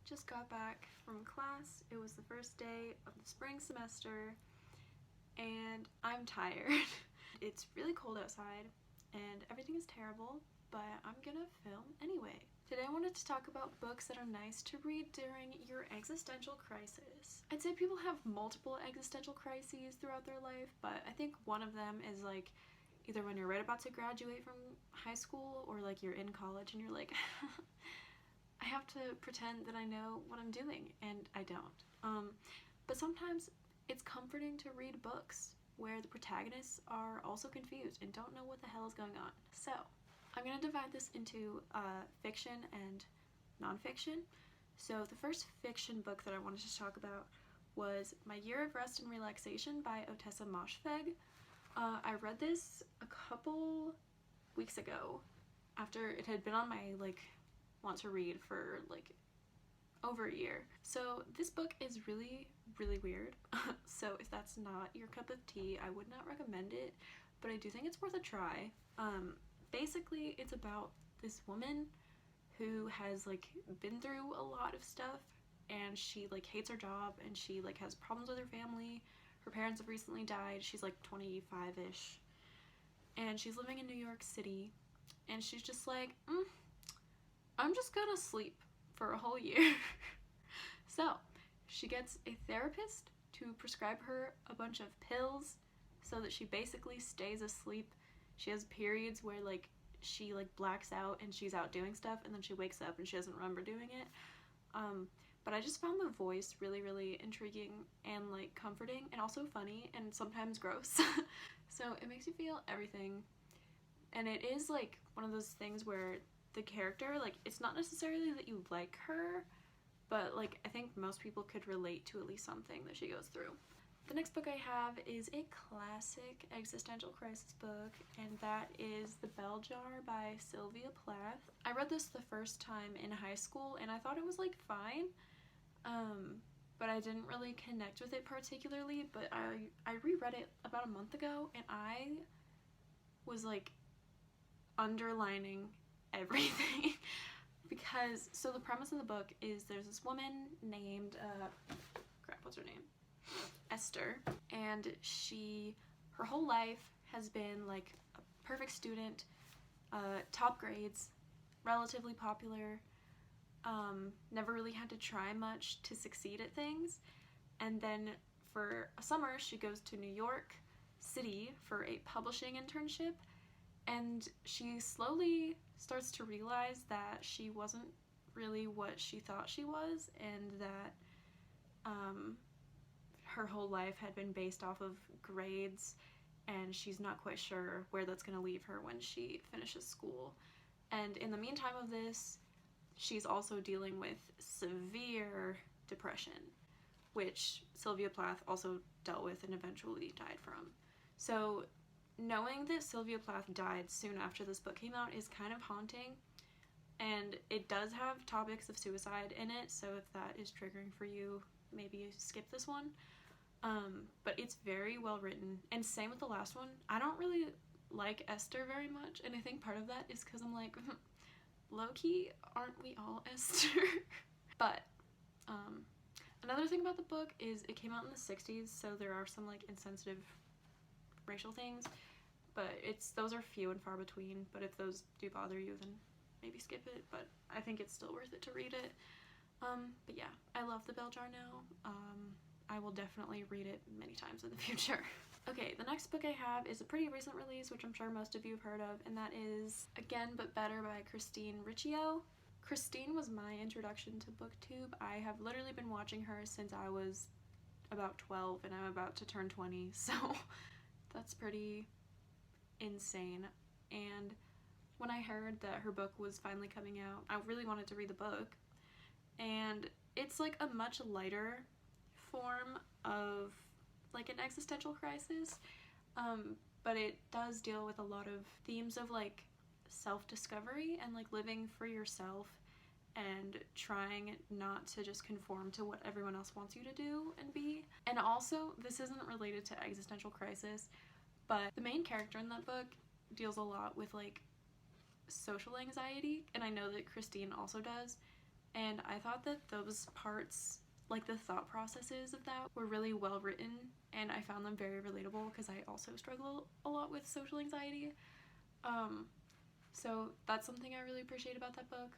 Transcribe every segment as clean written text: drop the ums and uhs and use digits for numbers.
just got back from class. It was the first day of the spring semester and I'm tired. It's really cold outside and everything is terrible, but I'm gonna film anyway. Today I wanted to talk about books that are nice to read during your existential crisis. I'd say people have multiple existential crises throughout their life, but I think one of them is like either when you're right about to graduate from high school or like you're in college and you're like I have to pretend that I know what I'm doing, and I don't. But sometimes it's comforting to read books where the protagonists are also confused and don't know what the hell is going on. So I'm going to divide this into fiction and nonfiction. So the first fiction book that I wanted to talk about was My Year of Rest and Relaxation by Ottessa Moshfegh. I read this a couple weeks ago after it had been on my want to read for over a year. So this book is really weird. So if that's not your cup of tea, I would not recommend it, but I do think it's worth a try. Basically it's about this woman who has been through a lot of stuff, and she hates her job, and she has problems with her family. Her parents have recently died. She's 25-ish, and she's living in New York City, and she's just I'm just gonna sleep for a whole year. So she gets a therapist to prescribe her a bunch of pills so that she basically stays asleep. She has periods where she blacks out and she's out doing stuff, and then she wakes up and she doesn't remember doing it. But I just found the voice really intriguing and comforting, and also funny and sometimes gross. So it makes you feel everything, and it is one of those things where the character, it's not necessarily that you like her, but I think most people could relate to at least something that she goes through. The next book I have is a classic existential crisis book, and that is The Bell Jar by Sylvia Plath. I read this the first time in high school and I thought it was fine, but I didn't really connect with it particularly. But I reread it about a month ago and I was underlining everything. Because, so the premise of the book is there's this woman named, what's her name? Esther, and her whole life has been a perfect student, top grades, relatively popular, never really had to try much to succeed at things. And then for a summer she goes to New York City for a publishing internship, and she slowly starts to realize that she wasn't really what she thought she was, and that her whole life had been based off of grades, and she's not quite sure where that's going to leave her when she finishes school. And in the meantime of this, she's also dealing with severe depression, which Sylvia Plath also dealt with and eventually died from. So knowing that Sylvia Plath died soon after this book came out is kind of haunting, and it does have topics of suicide in it, so if that is triggering for you, maybe skip this one. But it's very well written, and same with the last one. I don't really like Esther very much, and I think part of that is because I'm low-key, aren't we all Esther? But another thing about the book is it came out in the 60s, so there are some insensitive racial things, but those are few and far between. But if those do bother you, then maybe skip it, but I think it's still worth it to read it. But yeah, I love The Bell Jar now. I will definitely read it many times in the future. Okay, the next book I have is a pretty recent release, which I'm sure most of you have heard of, and that is Again But Better by Christine Riccio. Christine was my introduction to BookTube. I have literally been watching her since I was about 12, and I'm about to turn 20, so that's pretty insane. And when I heard that her book was finally coming out, I really wanted to read the book, and it's a much lighter form of an existential crisis, but it does deal with a lot of themes of self-discovery and living for yourself and trying not to just conform to what everyone else wants you to do and be. And also, this isn't related to existential crisis, but the main character in that book deals a lot with social anxiety, and I know that Christine also does, And I thought that those parts, like the thought processes of that, were really well written, and I found them very relatable because I also struggle a lot with social anxiety. So that's something I really appreciate about that book.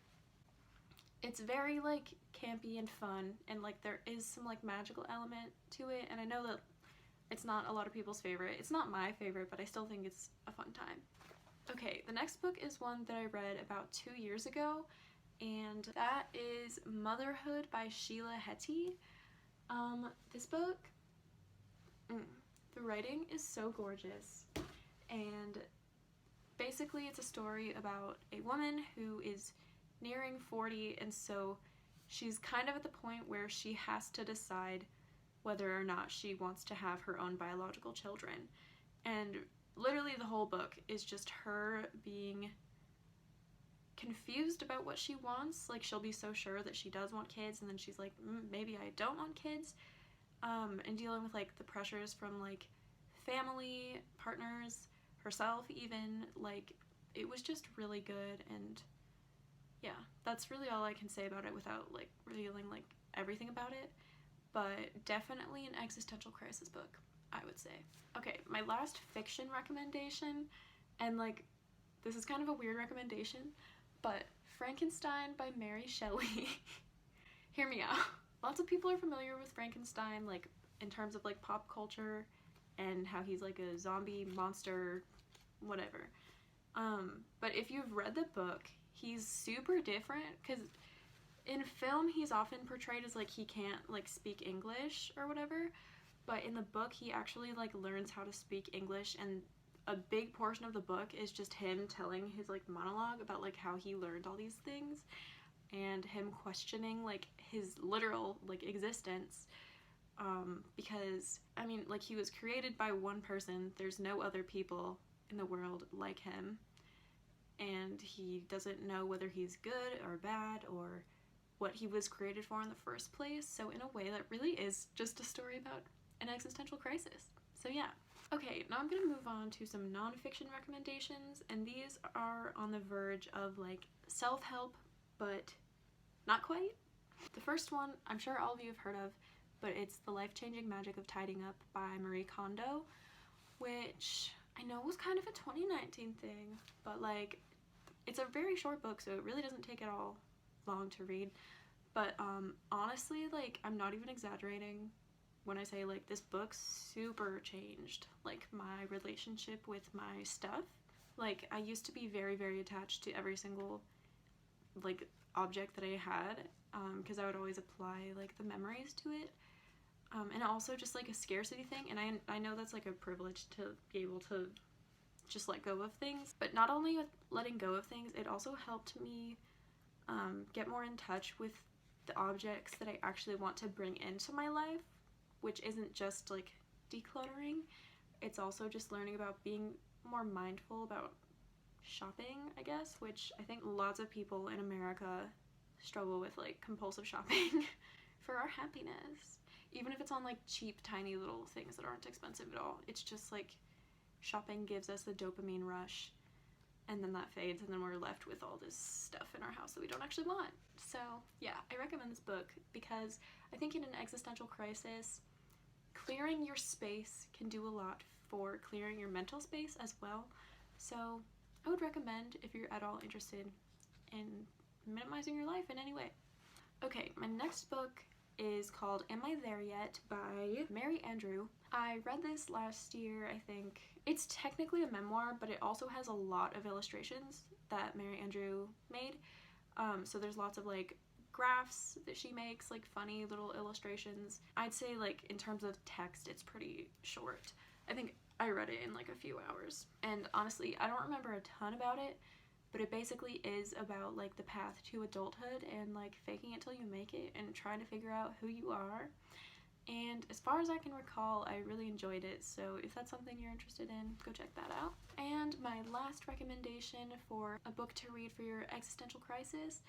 It's very like campy and fun, and like there is some like magical element to it, and I know that it's not a lot of people's favorite. It's not my favorite, but I still think it's a fun time. Okay, the next book is one that I read about 2 years ago, and that is Motherhood by Sheila Heti. This book, the writing is so gorgeous, and basically it's a story about a woman who is nearing 40, and so she's kind of at the point where she has to decide whether or not she wants to have her own biological children. And literally the whole book is just her being confused about what she wants. Like, she'll be so sure that she does want kids, and then she's like, maybe I don't want kids. And dealing with like the pressures from like family, partners, herself even. Like, it was just really good, and yeah, that's really all I can say about it without like revealing like everything about it. But definitely an existential crisis book, I would say. Okay, my last fiction recommendation, and like this is kind of a weird recommendation, but Frankenstein by Mary Shelley. Hear me out. Lots of people are familiar with Frankenstein, like in terms of like pop culture and how he's like a zombie monster, whatever. But if you've read the book, he's super different, because in film he's often portrayed as like he can't like speak English or whatever, but in the book he actually like learns how to speak English, and a big portion of the book is just him telling his like monologue about like how he learned all these things, and him questioning like his literal like existence, because I mean, like, he was created by one person. There's no other people in the world like him, and he doesn't know whether he's good or bad or what he was created for in the first place. So in a way, that really is just a story about an existential crisis. So yeah. Okay, now I'm gonna move on to some nonfiction recommendations, and these are on the verge of like self-help, but not quite. The first one, I'm sure all of you have heard of, but it's The Life-Changing Magic of Tidying Up by Marie Kondo, which I know was kind of a 2019 thing, but like, it's a very short book, so it really doesn't take at all long to read. But honestly, like, I'm not even exaggerating when I say like this book super changed like my relationship with my stuff. Like, I used to be very, very attached to every single like object that I had, because I would always apply like the memories to it, and also just like a scarcity thing, and I know that's like a privilege to be able to just let go of things. But not only with letting go of things, it also helped me get more in touch with the objects that I actually want to bring into my life, which isn't just like decluttering. It's also just learning about being more mindful about shopping, I guess, which I think lots of people in America struggle with, like compulsive shopping for our happiness. Even if it's on like cheap, tiny little things that aren't expensive at all. It's just like shopping gives us a dopamine rush, and then that fades, and then we're left with all this stuff in our house that we don't actually want. So yeah, I recommend this book because I think in an existential crisis, clearing your space can do a lot for clearing your mental space as well. So I would recommend if you're at all interested in minimizing your life in any way. Okay, my next book is called Am I There Yet by Mary Andrew. I read this last year, I think. It's technically a memoir, but it also has a lot of illustrations that Mary Andrew made. So there's lots of like graphs that she makes, like funny little illustrations. I'd say like in terms of text, it's pretty short. I think I read it in like a few hours. And honestly, I don't remember a ton about it, but it basically is about like the path to adulthood and like faking it till you make it and trying to figure out who you are. And as far as I can recall, I really enjoyed it, so if that's something you're interested in, go check that out. And my last recommendation for a book to read for your existential crisis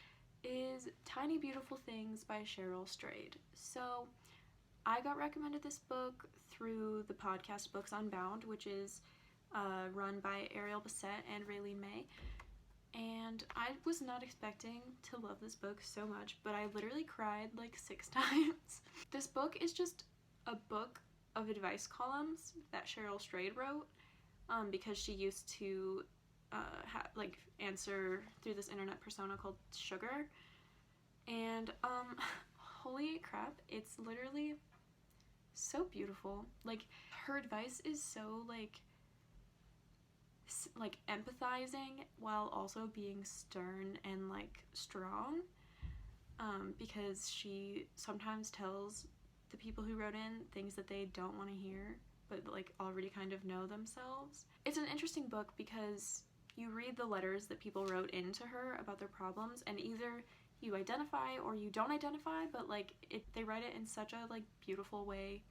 is Tiny Beautiful Things by Cheryl Strayed. So I got recommended this book through the podcast Books Unbound, which is run by Ariel Bassett and Raylene May. And I was not expecting to love this book so much, but I literally cried like 6 times. This book is just a book of advice columns that Cheryl Strayed wrote, because she used to answer through this internet persona called Sugar. And holy crap, it's literally so beautiful. Like, her advice is so like empathizing while also being stern and like strong, because she sometimes tells the people who wrote in things that they don't want to hear but like already kind of know themselves. It's an interesting book because you read the letters that people wrote into her about their problems, and either you identify or you don't identify, but like they write it in such a like beautiful way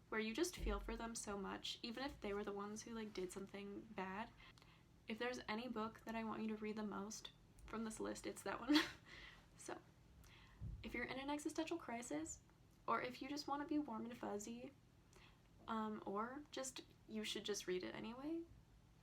where you just feel for them so much, even if they were the ones who like did something bad. If there's any book that I want you to read the most from this list, it's that one. So, if you're in an existential crisis, or if you just want to be warm and fuzzy, or just you should just read it anyway,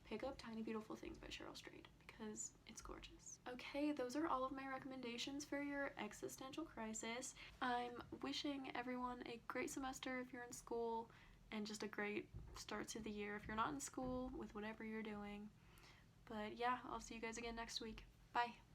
pick up Tiny Beautiful Things by Cheryl Strayed because it's gorgeous. Okay, those are all of my recommendations for your existential crisis. I'm wishing everyone a great semester if you're in school, and just a great start to the year if you're not in school with whatever you're doing. But yeah, I'll see you guys again next week. Bye.